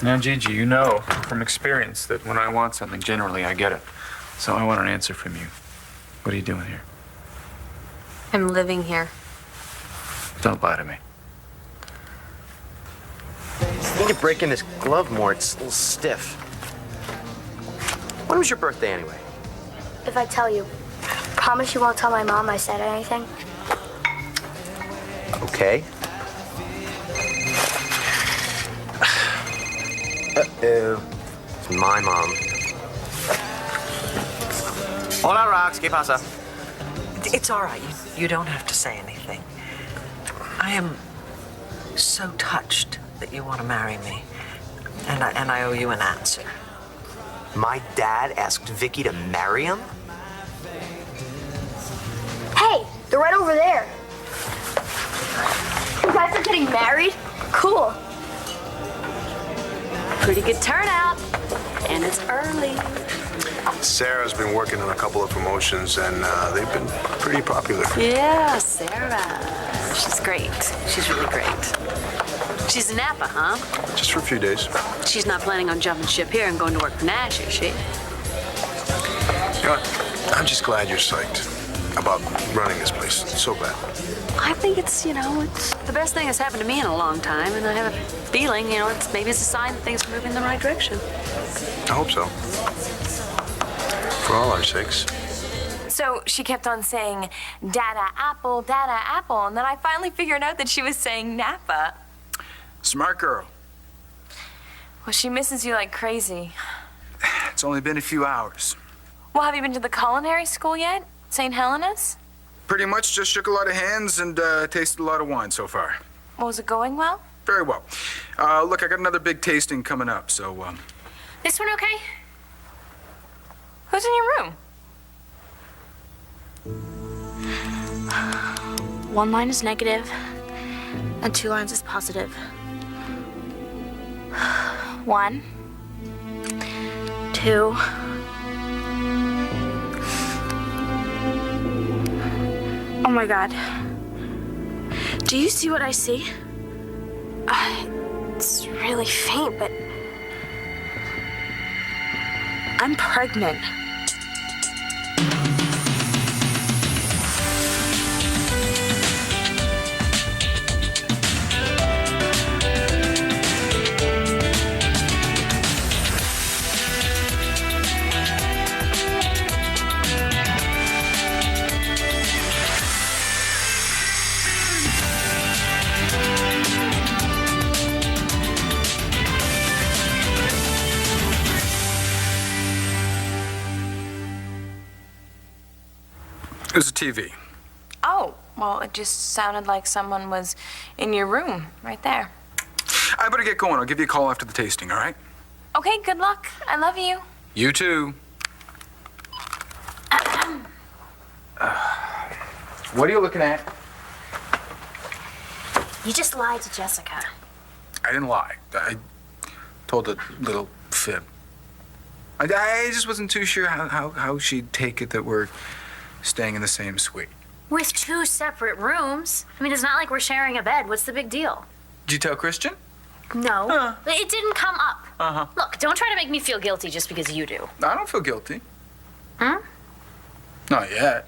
Now, Gigi, you know from experience that when I want something, generally I get it. So I want an answer from you. What are you doing here? I'm living here. Don't lie to me. You need to break in this glove more. It's a little stiff. When was your birthday anyway? If I tell you, promise you won't tell my mom I said anything? Okay. Uh-oh. It's my mom. Hola, Rox. ¿Qué pasa? It's all right. You don't have to say anything. I am so touched that you want to marry me, and I owe you an answer. My dad asked Vicky to marry him? Hey, they're right over there. You guys are getting married? Cool. Pretty good turnout. And it's early. Sarah's been working on a couple of promotions, and they've been pretty popular. Yeah, Sarah. She's great. She's really great. She's in Napa, huh? Just for a few days. She's not planning on jumping ship here and going to work for Nash, is she? You know what? I'm just glad you're psyched about running this place. It's so bad. I think it's the best thing that's happened to me in a long time, and I have a feeling, maybe it's a sign that things are moving in the right direction. I hope so. For all our sakes. So she kept on saying, Dada Apple, and then I finally figured out that she was saying Napa. Smart girl. Well, she misses you like crazy. It's only been a few hours. Well, have you been to the culinary school yet? St. Helena's? Pretty much just shook a lot of hands and tasted a lot of wine so far. Well, was it going well? Very well. Look, I got another big tasting coming up, so, This one okay? Who's in your room? 1 line is negative, and 2 lines is positive. 1, 2. Oh my God. Do you see what I see? It's really faint, but I'm pregnant. it was a TV. Oh, well, it just sounded like someone was in your room right there. I better get going. I'll give you a call after the tasting, all right? Okay, good luck. I love you. You too. What are you looking at? You just lied to Jessica. I didn't lie. I told a little fib. I just wasn't too sure how she'd take it that we're staying in the same suite. With 2 separate rooms. I mean, it's not like we're sharing a bed. What's the big deal? Did you tell Christian? No. It didn't come up. Uh-huh. Look, don't try to make me feel guilty just because you do. I don't feel guilty. Hmm? Not yet.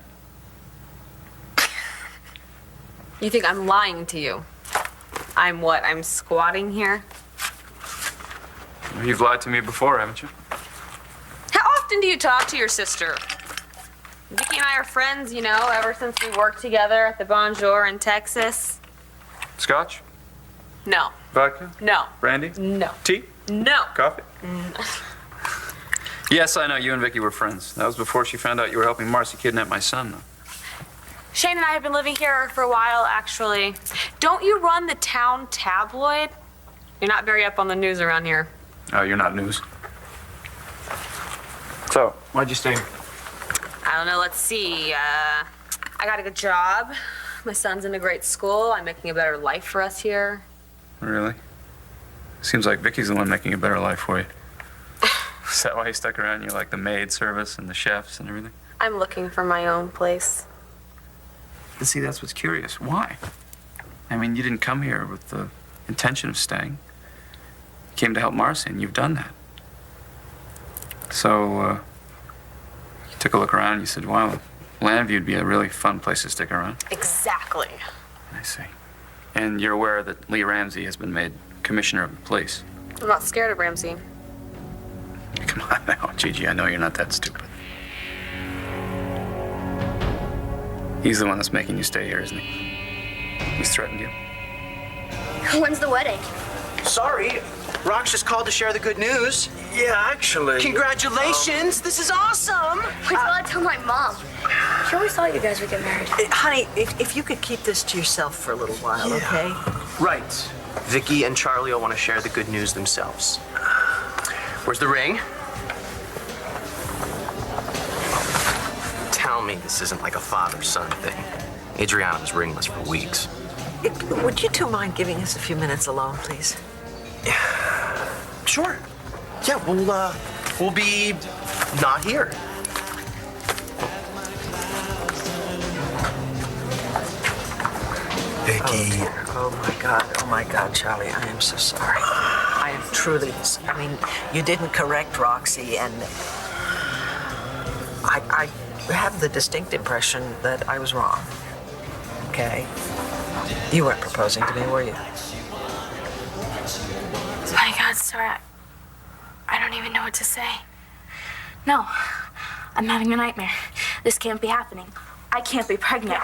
You think I'm lying to you? I'm what? I'm squatting here? You've lied to me before, haven't you? How often do you talk to your sister? Vicky and I are friends, ever since we worked together at the Bonjour in Texas. Scotch? No. Vodka? No. Brandy? No. Tea? No. Coffee? Yes, I know. You and Vicky were friends. That was before she found out you were helping Marcy kidnap my son, though. Shane and I have been living here for a while, actually. Don't you run the town tabloid? You're not very up on the news around here. Oh, you're not news. So, why'd you stay? I don't know, let's see. I got a good job. My son's in a great school. I'm making a better life for us here. Really? Seems like Vicky's the one making a better life for you. Is that why you stuck around? You like the maid service and the chefs and everything? I'm looking for my own place. But see, that's what's curious. Why? I mean, you didn't come here with the intention of staying. You came to help Marcy, and you've done that. So, you took a look around and you said, wow, Landview would be a really fun place to stick around. Exactly. I see. And you're aware that Lee Ramsey has been made commissioner of the police. I'm not scared of Ramsey. Come on now, Gigi, I know you're not that stupid. He's the one that's making you stay here, isn't he? He's threatened you. When's the wedding? Sorry, Rox just called to share the good news. Yeah, actually. Congratulations, this is awesome. Wait till I tell my mom. She always thought you guys would get married. Honey, if you could keep this to yourself for a little while, okay? Right. Vicky and Charlie will want to share the good news themselves. Where's the ring? Tell me this isn't like a father-son thing. Adriana was ringless for weeks. Would you two mind giving us a few minutes alone, please? Sure. Yeah, we'll be not here. Vicky. Oh my God, Charlie, I am so sorry. I am truly, I mean, you didn't correct Roxy, and I have the distinct impression that I was wrong. Okay? You weren't proposing to me, were you? My God, Sarah, I don't even know what to say. No, I'm having a nightmare. This can't be happening. I can't be pregnant.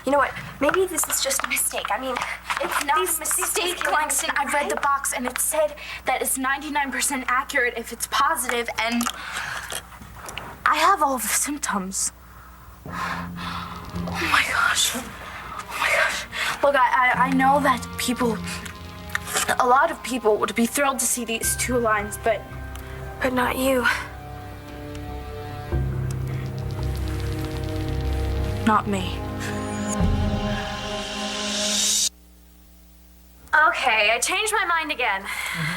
You know what? Maybe this is just a mistake. I mean, It's not a mistake, Langston. I read the box and it said that it's 99% accurate if it's positive, and I have all the symptoms. Oh my gosh. Oh my gosh. Look, I know that a lot of people would be thrilled to see these two lines, but not you. Not me. Okay, I changed my mind again.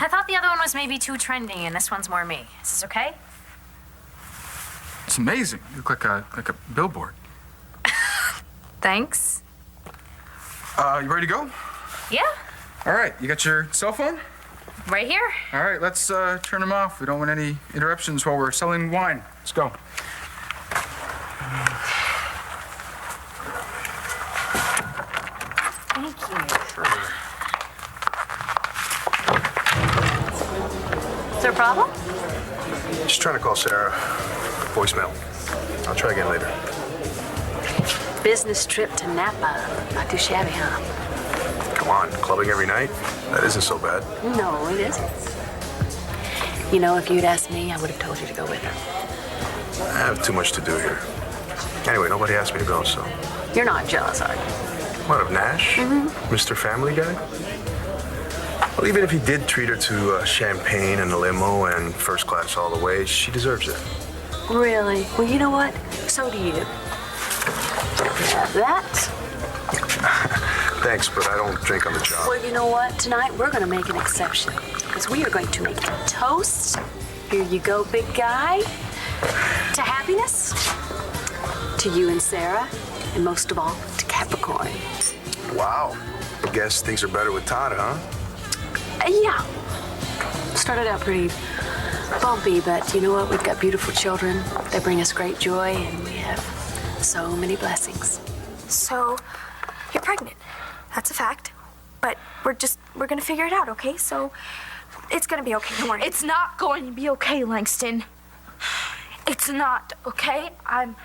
I thought the other one was maybe too trendy, and this one's more me. Is this okay? It's amazing. You look like a billboard. Thanks. You ready to go? Yeah, All right, you got your cell phone? right here. All right, let's turn them off. We don't want any interruptions while we're selling wine. Let's go. Thank you. Is there a problem? Just trying to call Sarah. Voicemail. I'll try again later. Business trip to Napa. Not too shabby, huh? Come on, clubbing every night? That isn't so bad. No, it isn't. You know, if you'd asked me, I would have told you to go with her. I have too much to do here. Anyway, nobody asked me to go, so. You're not jealous, are you? What, of Nash? Mr. Family Guy? Well, even if he did treat her to champagne and a limo and first class all the way, she deserves it. Really? Well, you know what? So do you. That? Thanks, but I don't drink on the job. Well, you know what? Tonight we're going to make an exception because we are going to make a toast. Here you go, big guy. To happiness. To you and Sarah. And most of all, to Capricorn. Wow. I guess things are better with Todd, huh? Yeah. Started out pretty bumpy, but you know what? We've got beautiful children. They bring us great joy, and we have so many blessings. So, you're pregnant. That's a fact. But we're gonna figure it out, okay? So, it's gonna be okay. Don't worry. It's not going to be okay, Langston. It's not, okay? I'm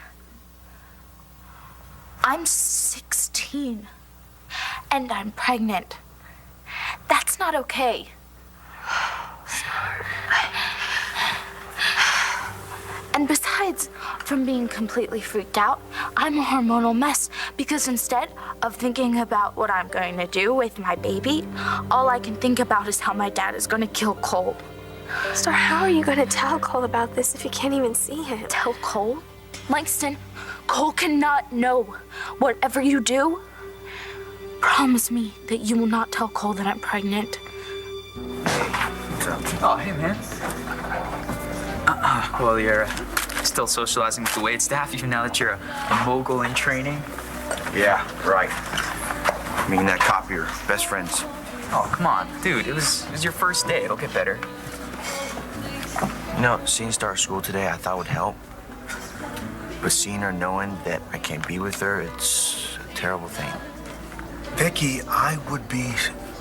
16 and I'm pregnant. That's not okay. And besides, from being completely freaked out, I'm a hormonal mess because instead of thinking about what I'm going to do with my baby, all I can think about is how my dad is going to kill Cole. So how are you gonna tell Cole about this if you can't even see him? Tell Cole? Langston, Cole cannot know. Whatever you do, promise me that you will not tell Cole that I'm pregnant. Oh, hey, man. Well, you're still socializing with the wait staff, even now that you're a mogul in training? Yeah, right. Me and that cop here, best friends. Oh, come on. Dude, it was your first day. It'll get better. You know, seeing Star School today, I thought would help. But seeing her knowing that I can't be with her, it's a terrible thing. Vicky, I would be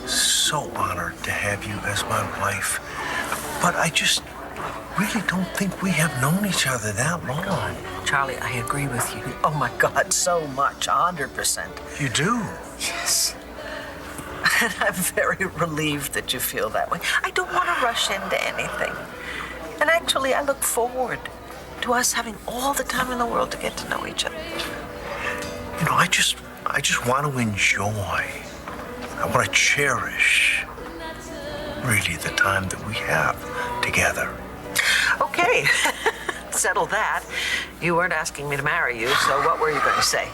so honored to have you as my wife. But I just really don't think we have known each other that long. Charlie, I agree with you. Oh my God, so much, 100%. You do? Yes. And I'm very relieved that you feel that way. I don't want to rush into anything. And actually, I look forward to us having all the time in the world to get to know each other. You know, I just want to enjoy. I want to cherish, really, the time that we have together. Okay, settle that. You weren't asking me to marry you, so what were you going to say?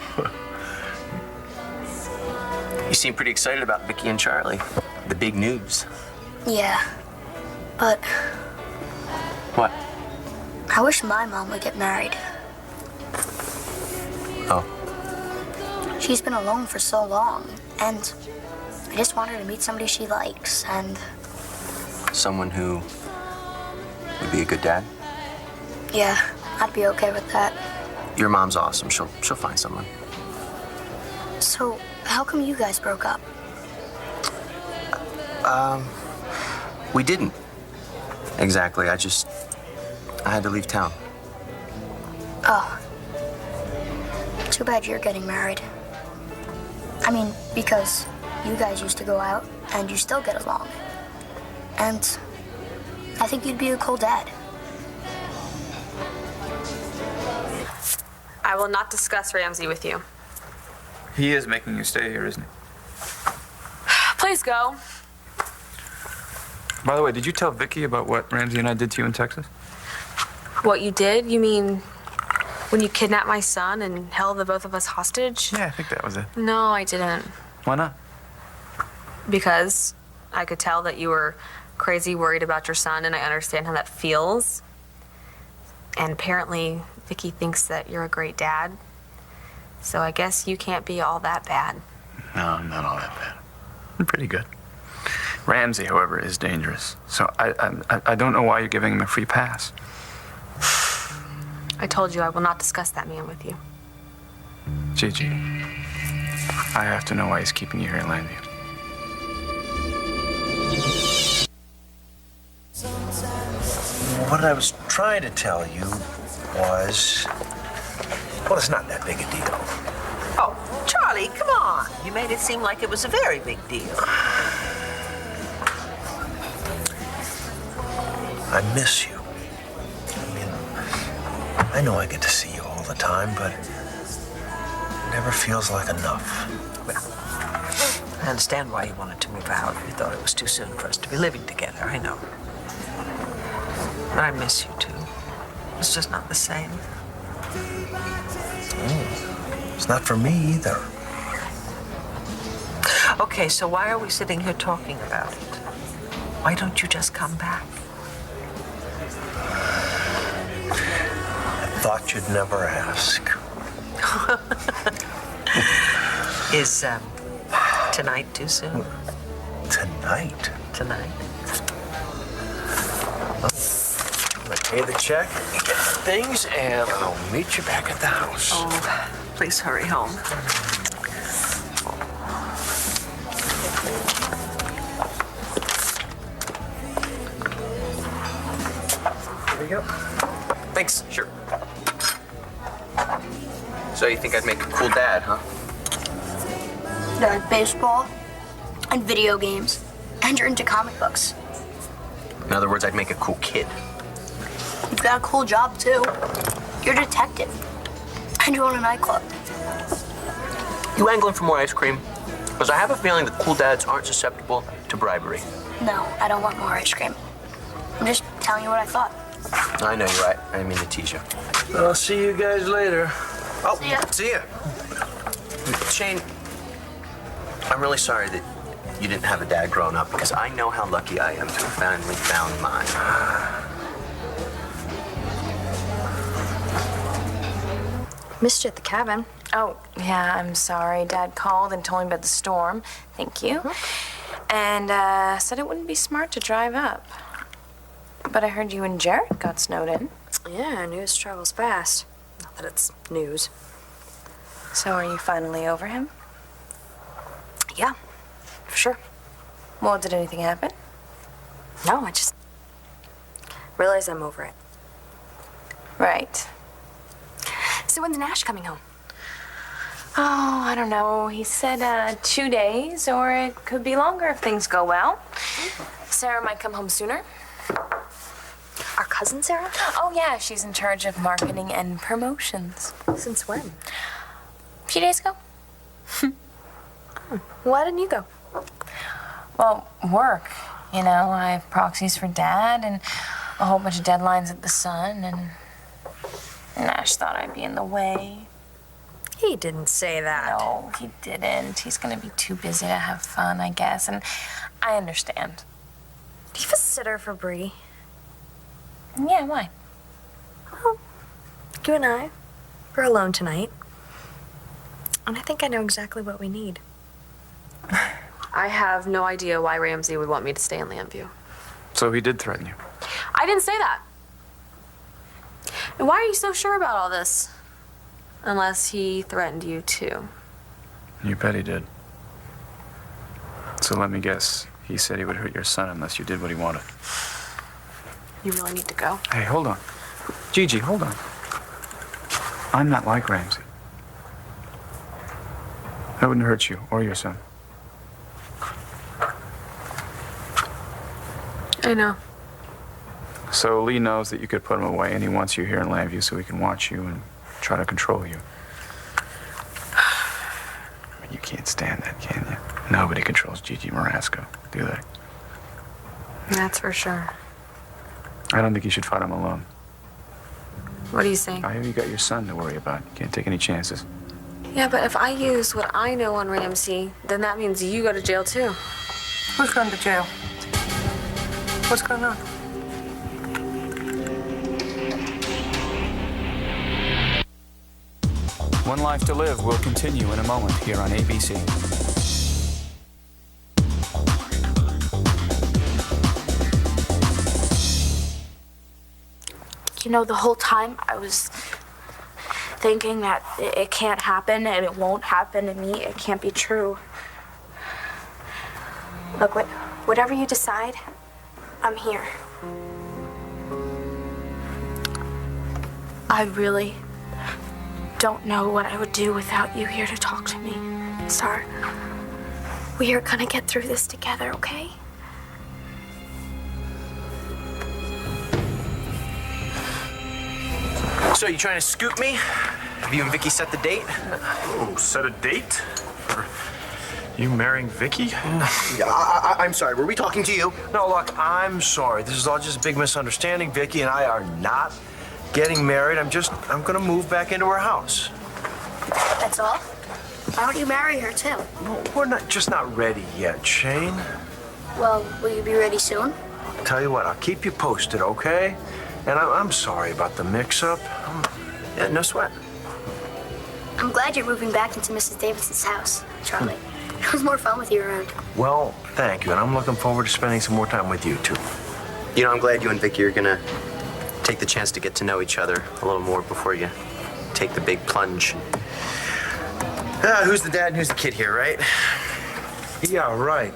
You seem pretty excited about Vicky and Charlie. The big news. Yeah, but What? I wish my mom would get married. Oh. She's been alone for so long, and I just want her to meet somebody she likes, and Someone who would be a good dad? yeah, I'd be okay with that. Your mom's awesome. She'll find someone. So, how come you guys broke up? We didn't. Exactly. I had to leave town. Oh. Too bad you're getting married. I mean, because you guys used to go out, and you still get along. And I think you'd be a cool dad. I will not discuss Ramsey with you. He is making you stay here, isn't he? Please go. By the way, did you tell Vicky about what Ramsey and I did to you in Texas? What you did? You mean when you kidnapped my son and held the both of us hostage? Yeah, I think that was it. No, I didn't. Why not? Because I could tell that you were crazy worried about your son, and I understand how that feels. And apparently, Vicky thinks that you're a great dad. So I guess you can't be all that bad. No, I'm not all that bad. I'm pretty good. Ramsey, however, is dangerous. So I don't know why you're giving him a free pass. I told you I will not discuss that man with you. Gigi, I have to know why he's keeping you here in Landview. What I was trying to tell you was, well, it's not that big a deal. Oh, Charlie, come on. You made it seem like it was a very big deal. I miss you. I mean, I know I get to see you all the time, but it never feels like enough. Well, I understand why you wanted to move out. You thought it was too soon for us to be living together. I know. But I miss you, too. It's just not the same. It's not for me either. Okay, so why are we sitting here talking about it? Why don't you just come back? I thought you'd never ask. Is tonight too soon? Tonight? Tonight? I'm gonna pay the check, get the things, and I'll meet you back at the house. Oh, please hurry home. There you go. Thanks. Sure. So you think I'd make a cool dad, huh? You like baseball and video games, and you're into comic books. In other words, I'd make a cool kid. You've got a cool job, too. You're a detective, and you own a nightclub. You angling for more ice cream? Because I have a feeling that cool dads aren't susceptible to bribery. No, I don't want more ice cream. I'm just telling you what I thought. I know you're right. I didn't mean to tease you. I'll see you guys later. Oh, See ya. see ya. Shane, I'm really sorry that you didn't have a dad growing up, because I know how lucky I am to have finally found mine. Missed you at the cabin. Oh, yeah, I'm sorry. Dad called and told me about the storm. Thank you. and said it wouldn't be smart to drive up. But I heard you and Jared got snowed in. Yeah, news travels fast. Not that it's news. So are you finally over him? Yeah, for sure. Well, did anything happen? No, I just realized I'm over it. Right. So when's Nash coming home? Oh, I don't know. He said 2 days, or it could be longer if things go well. Sarah might come home sooner. Our cousin Sarah? Oh, yeah, she's in charge of marketing and promotions. Since when? A few days ago. Why didn't you go? Well, work. You know, I have proxies for Dad and a whole bunch of deadlines at the Sun, and Nash thought I'd be in the way. He didn't say that. No, he didn't. He's gonna be too busy to have fun, I guess, and I understand. Do you have a sitter for Bree? Yeah, why? Well, you and I, we're alone tonight. And I think I know exactly what we need. I have no idea why Ramsey would want me to stay in Lambview. So he did threaten you. I didn't say that. And why are you so sure about all this? Unless he threatened you too. You bet he did. So let me guess. He said he would hurt your son unless you did what he wanted. You really need to go. Hey, hold on. Gigi, hold on. I'm not like Ramsey. I wouldn't hurt you or your son. I know. So Lee knows that you could put him away, and he wants you here in Lambview so he can watch you and try to control you. I mean, you can't stand that, can you? Nobody controls Gigi Marasco, do they? That's for sure. I don't think you should fight him alone. What do you think? I hear you got your son to worry about. You can't take any chances. Yeah, but if I use what I know on Ramsey, then that means you go to jail too. Who's going to jail? What's going on? One Life to Live will continue in a moment here on ABC. You know, the whole time I was thinking that it can't happen and it won't happen to me. It can't be true. Look, whatever you decide, I'm here. I really don't know what I would do without you here to talk to me. Star, we are gonna get through this together, okay? So, you trying to scoop me? Have you and Vicky set the date? Oh, set a date? For you marrying Vicky? Yeah, I'm sorry. Were we talking to you? No, look, I'm sorry. This is all just a big misunderstanding. Vicky and I are not getting married. I'm gonna move back into her house. That's all? Why don't you marry her, too? Well, we're not ready yet, Shane. Well, will you be ready soon? Tell you what, I'll keep you posted, okay? And I'm sorry about the mix-up. Yeah, no sweat. I'm glad you're moving back into Mrs. Davidson's house, Charlie. It was more fun with you around. Well, thank you, and I'm looking forward to spending some more time with you, too. You know, I'm glad you and Vicky are gonna take the chance to get to know each other a little more before you take the big plunge. Who's the dad and who's the kid here, right? Yeah, right.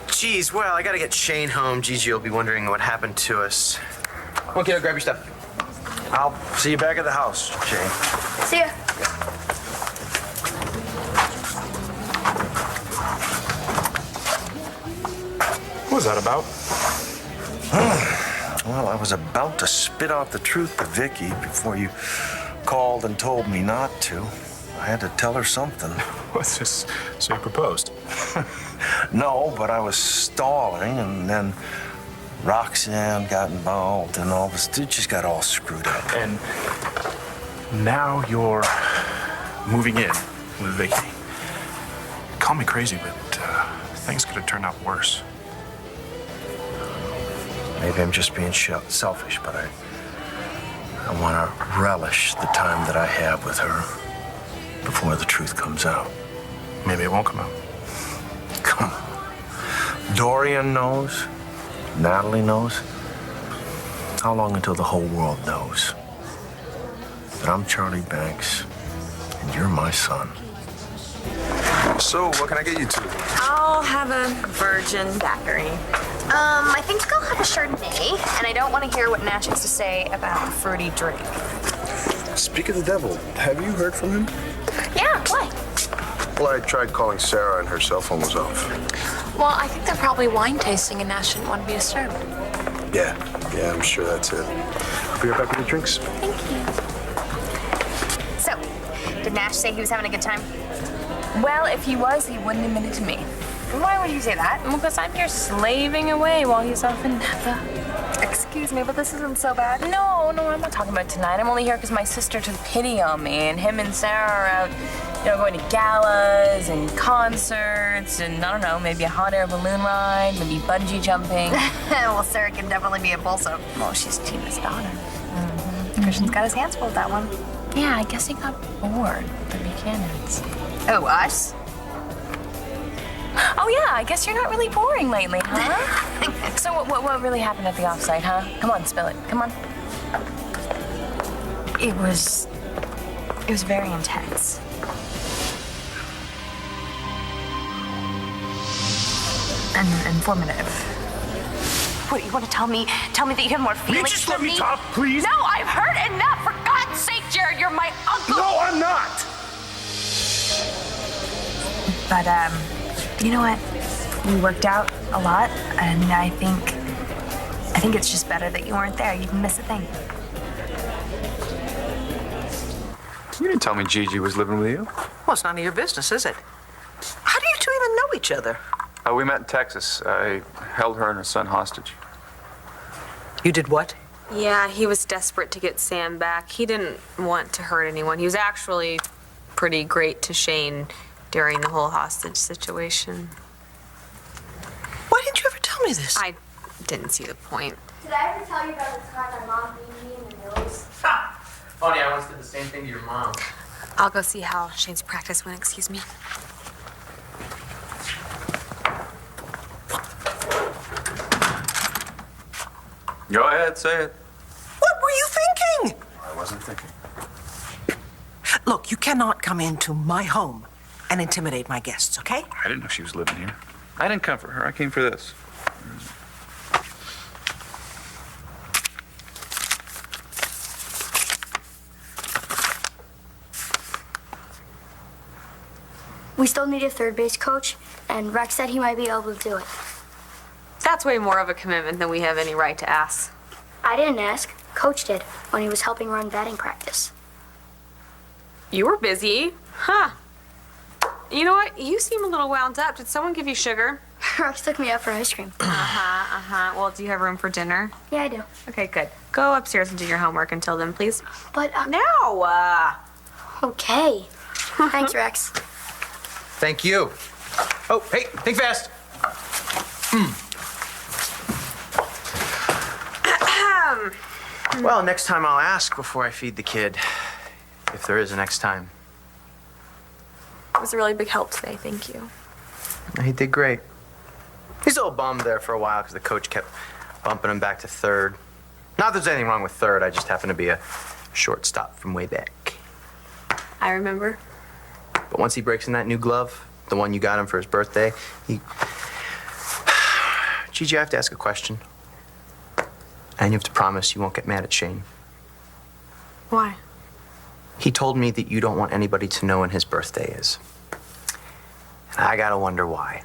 Geez, well, I gotta get Shane home. Gigi will be wondering what happened to us. Come on, kiddo, grab your stuff. I'll see you back at the house, Shane. See ya. What was that about? Well, I was about to spit out the truth to Vicky before you called and told me not to. I had to tell her something. What's this? So you proposed? No, but I was stalling, and then Roxanne got involved, and all this. It just got all screwed up. And now you're moving in with Vicky. Call me crazy, but things could have turned out worse. Maybe I'm just being selfish, but I want to relish the time that I have with her before the truth comes out. Maybe it won't come out. Come on. Dorian knows. Natalie knows. How long until the whole world knows that I'm Charlie Banks and you're my son? So, what can I get you two? I'll have a virgin daiquiri. I think I'll have a Chardonnay, and I don't want to hear what Nash has to say about a fruity drink. Speak of the devil, have you heard from him? Yeah, why? Well, I tried calling Sarah and her cell phone was off. Well, I think they're probably wine tasting and Nash didn't want to be disturbed. Yeah, I'm sure that's it. I'll be right back with the drinks. Thank you. So, did Nash say he was having a good time? Well, if he was, he wouldn't admit it to me. Why would you say that? Well, because I'm here slaving away while he's off in Napa. Excuse me, but this isn't so bad. No, I'm not talking about tonight. I'm only here because my sister took pity on me, and him and Sarah are out, going to galas and concerts, and I don't know, maybe a hot air balloon ride, maybe bungee jumping. Well, Sarah can definitely be impulsive. Well, she's Tina's daughter. Christian's got his hands full with that one. Yeah, I guess he got bored with the Buchanans. Oh, us? Oh, yeah, I guess you're not really boring lately, huh? So what really happened at the offsite, huh? Come on, spill it. Come on. It was very intense. And informative. What, you want to tell me that you have more feelings Will you just for let me talk, please? No, I've heard enough. For God's sake, Jared, you're my uncle. No, I'm not. But, you know what? We worked out a lot, and I think it's just better that you weren't there. You didn't miss a thing. You didn't tell me Gigi was living with you. Well, it's none of your business, is it? How do you two even know each other? We met in Texas. I held her and her son hostage. You did what? Yeah, he was desperate to get Sam back. He didn't want to hurt anyone. He was actually pretty great to Shane during the whole hostage situation. Why didn't you ever tell me this? I didn't see the point. Did I ever tell you about the time my mom beat me in the nose? Funny, I once did the same thing to your mom. I'll go see how Shane's practice went, excuse me. Go ahead, say it. What were you thinking? I wasn't thinking. Look, you cannot come into my home and intimidate my guests, okay? I didn't know she was living here. I didn't come for her. I came for this. We still need a third base coach, and Rex said he might be able to do it. That's way more of a commitment than we have any right to ask. I didn't ask. Coach did when he was helping run batting practice. You were busy. Huh. You know what? You seem a little wound up. Did someone give you sugar? Rex took me out for ice cream. Well, do you have room for dinner? Yeah, I do. Okay, good. Go upstairs and do your homework until then, please. But, Now! Okay. Thanks, Rex. Thank you. Oh, hey, think fast. Well, next time I'll ask before I feed the kid. If there is a next time. It was a really big help today, thank you. He did great. He's a little bummed there for a while because the coach kept bumping him back to third. Not that there's anything wrong with third, I just happen to be a shortstop from way back. I remember. But once he breaks in that new glove, the one you got him for his birthday, he... Gigi, I have to ask a question. And you have to promise you won't get mad at Shane. Why? He told me that you don't want anybody to know when his birthday is. And I gotta wonder why.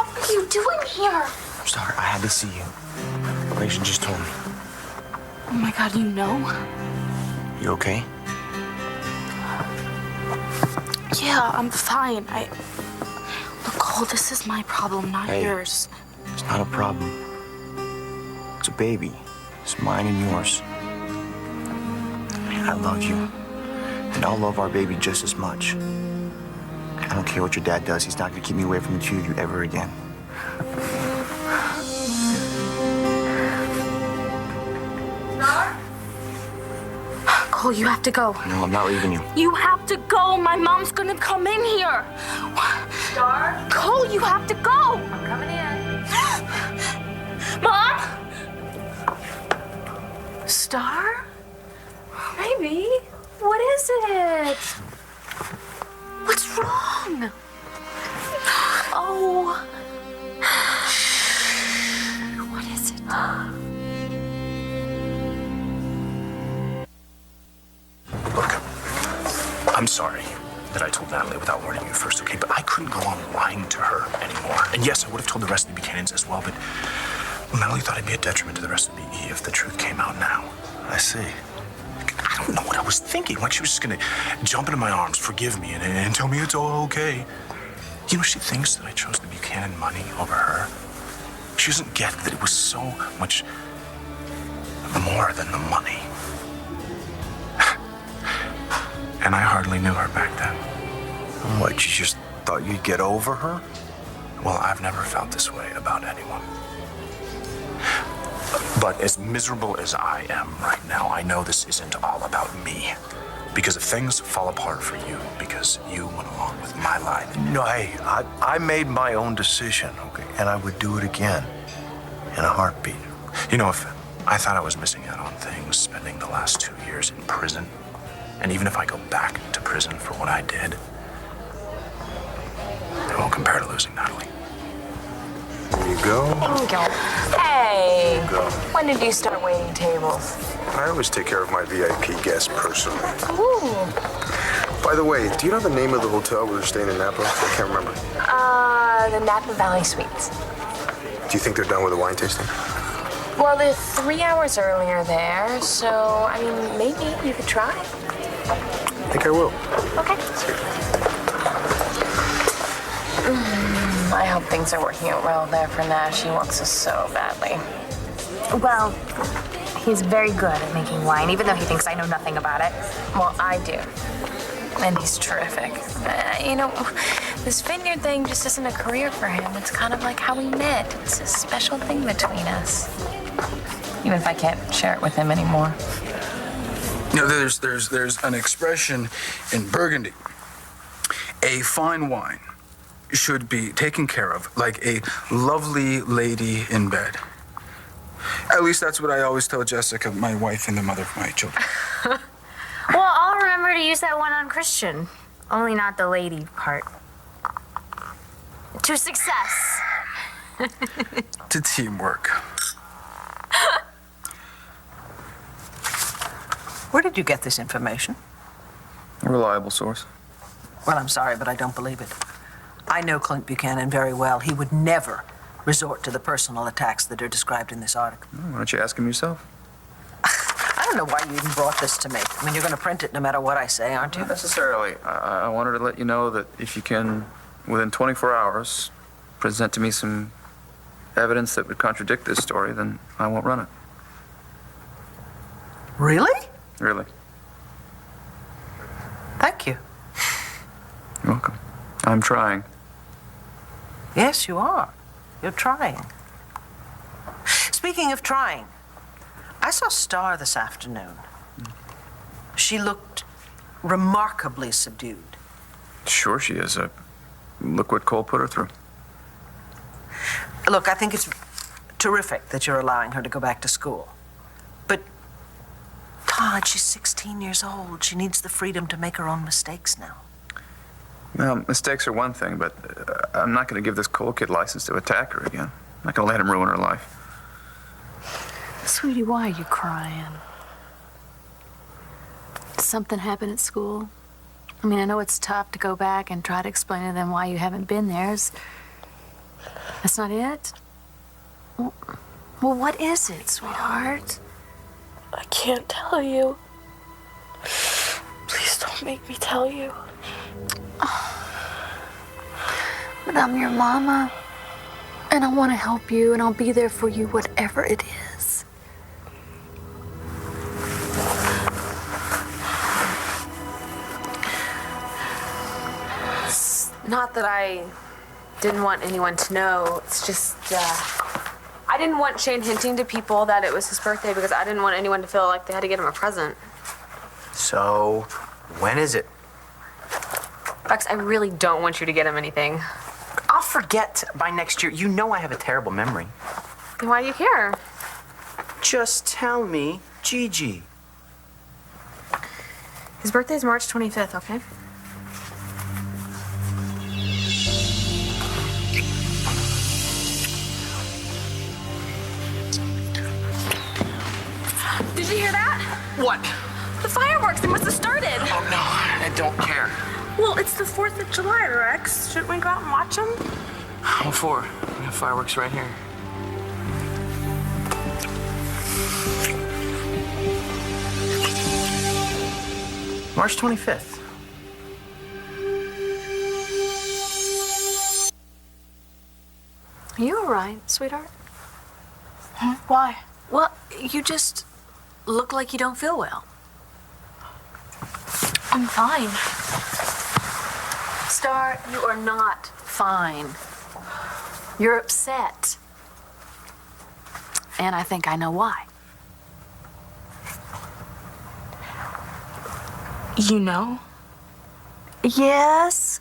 What are you doing here? Sorry, I had to see you. Relation just told me. Oh my God, you know? You okay? Yeah, I'm fine. Look, Cole, this is my problem, not Hey. yours. It's not a problem. It's a baby. It's mine and yours. I love you. And I'll love our baby just as much. I don't care what your dad does. He's not going to keep me away from the two of you ever again. Cole, you have to go. No, I'm not leaving you. You have to go. My mom's gonna come in here. Star? Cole, you have to go. I'm coming in. Mom? Star? Baby, what is it? What's wrong? Oh. What is it? Look, I'm sorry that I told Natalie without warning you first, okay? But I couldn't go on lying to her anymore. And yes, I would have told the rest of the Buchanans as well, but Natalie thought I'd be a detriment to the rest of the BE if the truth came out now. I see. I don't know what I was thinking. Like she was just gonna jump into my arms, forgive me, and tell me it's all okay. You know, she thinks that I chose the Buchanan money over her. She doesn't get that it was so much more than the money. And I hardly knew her back then. What, you just thought you'd get over her? Well, I've never felt this way about anyone. But as miserable as I am right now, I know this isn't all about me. Because if things fall apart for you because you went along with my lie, then... No, hey, I made my own decision, okay? And I would do it again in a heartbeat. You know, if I thought I was missing out on things, spending the last 2 years in prison, and even if I go back to prison for what I did, it won't compare to losing Natalie. There you go. Thank you. Hey, There you go. when did you start waiting tables? I always take care of my VIP guests personally. Ooh. By the way, do you know the name of the hotel where they're staying in Napa? I can't remember. The Napa Valley Suites. Do you think they're done with the wine tasting? Well, they're 3 hours earlier there, so, I mean, maybe you could try. I think I will. Okay. I hope things are working out well there for Nash. He wants us so badly. Well, he's very good at making wine, even though he thinks I know nothing about it. Well, I do. And he's terrific. You know, this vineyard thing just isn't a career for him. It's kind of like how we met. It's a special thing between us. Even if I can't share it with him anymore. You know, there's an expression in Burgundy. A fine wine should be taken care of like a lovely lady in bed. At least that's what I always tell Jessica, my wife and the mother of my children. Well, I'll remember to use that one on Christian. Only not the lady part. To success. To teamwork. Where did you get this information? A reliable source. Well, I'm sorry, but I don't believe it. I know Clint Buchanan very well. He would never resort to the personal attacks that are described in this article. Why don't you ask him yourself? I don't know why you even brought this to me. I mean, you're going to print it no matter what I say, aren't you? Not necessarily. I wanted to let you know that if you can, within 24 hours, present to me some evidence that would contradict this story, then I won't run it. Really? Really. Thank you. You're welcome. I'm trying. Yes, you are. You're trying. Speaking of trying, I saw Star this afternoon. She looked remarkably subdued. Sure she is. Look what Cole put her through. Look, I think it's terrific that you're allowing her to go back to school. But, Todd, she's 16 years old. She needs the freedom to make her own mistakes now. Well, mistakes are one thing, but I'm not going to give this Cole kid license to attack her again. I'm not going to let him ruin her life. Sweetie, why are you crying? Did something happen at school? I mean, I know it's tough to go back and try to explain to them why you haven't been there. That's not it? Well, what is it, sweetheart? I can't tell you. Please don't make me tell you. But I'm your mama, and I want to help you, and I'll be there for you, whatever it is. Not that I didn't want anyone to know. It's just, I didn't want Shane hinting to people that it was his birthday because I didn't want anyone to feel like they had to get him a present. So, when is it? Rex, I really don't want you to get him anything. I'll forget by next year. You know I have a terrible memory. Then why do you care? Just tell me, Gigi. His birthday's March 25th, okay? Did you hear that? What? The fireworks, they must have started. Oh, no, I don't care. Well, it's the 4th of July, Rex. Shouldn't we go out and watch them? What for? We have fireworks right here. March 25th. Are you all right, sweetheart? Why? Well, you just look like you don't feel well. I'm fine. Star, you are not fine. You're upset. And I think I know why. You know? Yes.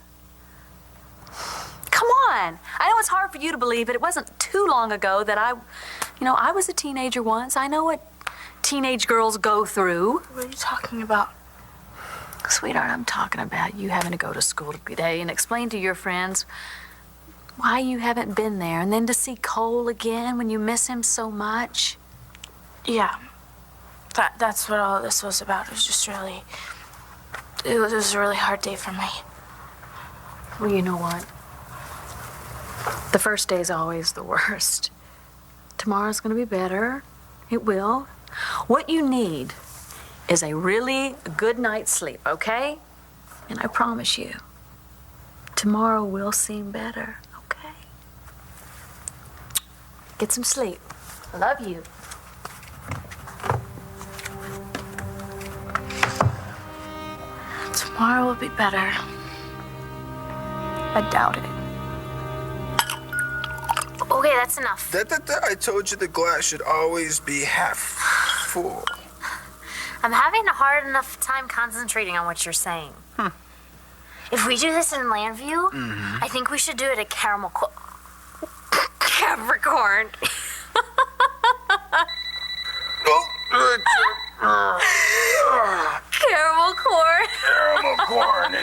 Come on. I know it's hard for you to believe, but it wasn't too long ago that I was a teenager once. I know what teenage girls go through. What are you talking about? Sweetheart, I'm talking about you having to go to school today and explain to your friends why you haven't been there, and then to see Cole again when you miss him so much. Yeah. That's what all this was about. It was just really... It was a really hard day for me. Well, you know what? The first day's always the worst. Tomorrow's gonna be better. It will. What you need is a really good night's sleep, okay? And I promise you, tomorrow will seem better, okay? Get some sleep. I love you. Tomorrow will be better. I doubt it. Okay, that's enough. I told you the glass should always be half full. I'm having a hard enough time concentrating on what you're saying. If we do this in Landview, I think we should do it at Capricorn. Caramel corn. Caramel corn.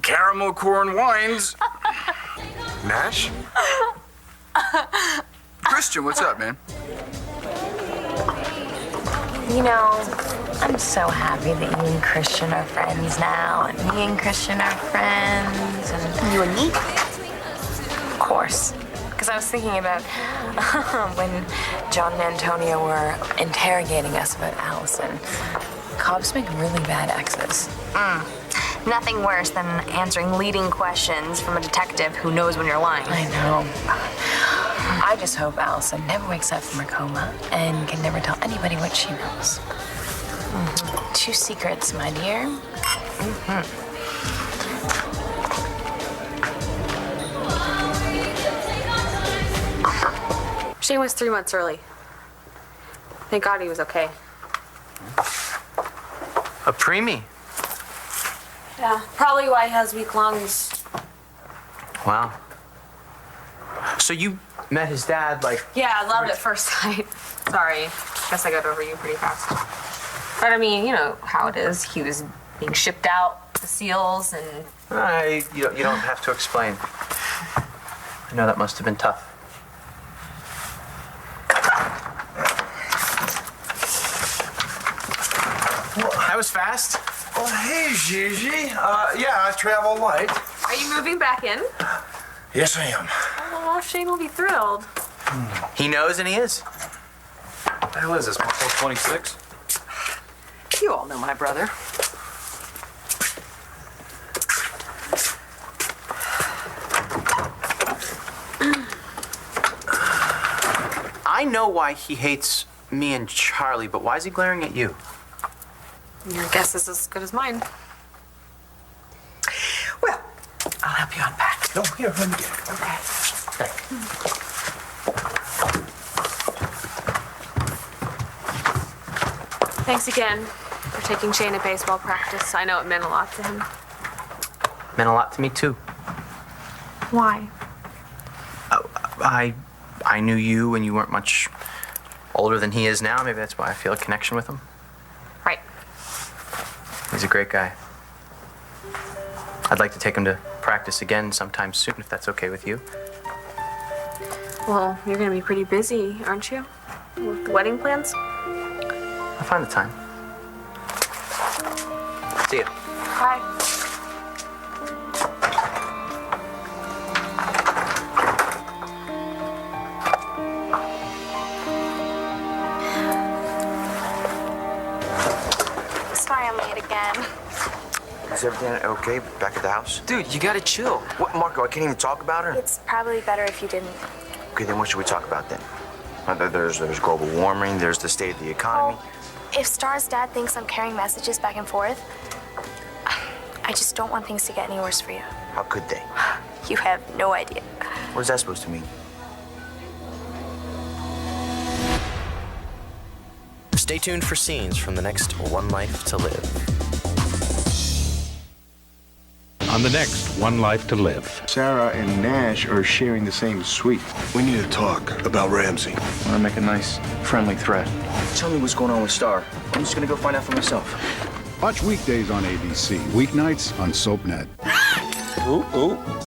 Caramel corn wines. Nash? Christian, what's up, man? You know, I'm so happy that you and Christian are friends now, and me and Christian are friends, and You and me? of course. Because I was thinking about when John and Antonia were interrogating us about Allison. Cops make really bad exes. Nothing worse than answering leading questions from a detective who knows when you're lying. I know. I just hope Allison never wakes up from her coma and can never tell anybody what she knows. 2 secrets, my dear. Shane was 3 months early. Thank God he was okay. A preemie. Yeah, probably why he has weak lungs. Wow. So you met his dad, like... Yeah, I loved it first sight. Sorry, guess I got over you pretty fast. But I mean, you know how it is. He was being shipped out to SEALs and... You don't have to explain. I know that must have been tough. That was fast. Oh, hey, Gigi. Yeah, I travel light. Are you moving back in? Yes, I am. Oh, Shane will be thrilled. He knows and he is. What the hell is this, Marco 26? You all know my brother. I know why he hates me and Charlie, but why is he glaring at you? Your guess is as good as mine. I'll help you unpack. No, here, let me get it. Okay. Thanks again for taking Shane to baseball practice. I know it meant a lot to him. Meant a lot to me, too. Why? I knew you when you weren't much older than he is now. Maybe that's why I feel a connection with him. Right. He's a great guy. I'd like to take him to practice again sometime soon, if that's okay with you. Well, you're gonna be pretty busy, aren't you? With the wedding plans? I'll find the time. See ya. Bye. Sorry I'm late again. Is everything okay back at the house? Dude, you gotta chill. What, Marco? I can't even talk about her? It's probably better if you didn't. Okay, then what should we talk about then? There's global warming, there's the state of the economy. If Star's dad thinks I'm carrying messages back and forth, I just don't want things to get any worse for you. How could they? You have no idea. What is that supposed to mean? Stay tuned for scenes from the next One Life to Live. On the next One Life to Live. Sarah and Nash are sharing the same suite. We need to talk about Ramsey. I want to make a nice, friendly threat. Tell me what's going on with Star. I'm just gonna go find out for myself. Watch weekdays on ABC, weeknights on SoapNet. Ooh, ooh.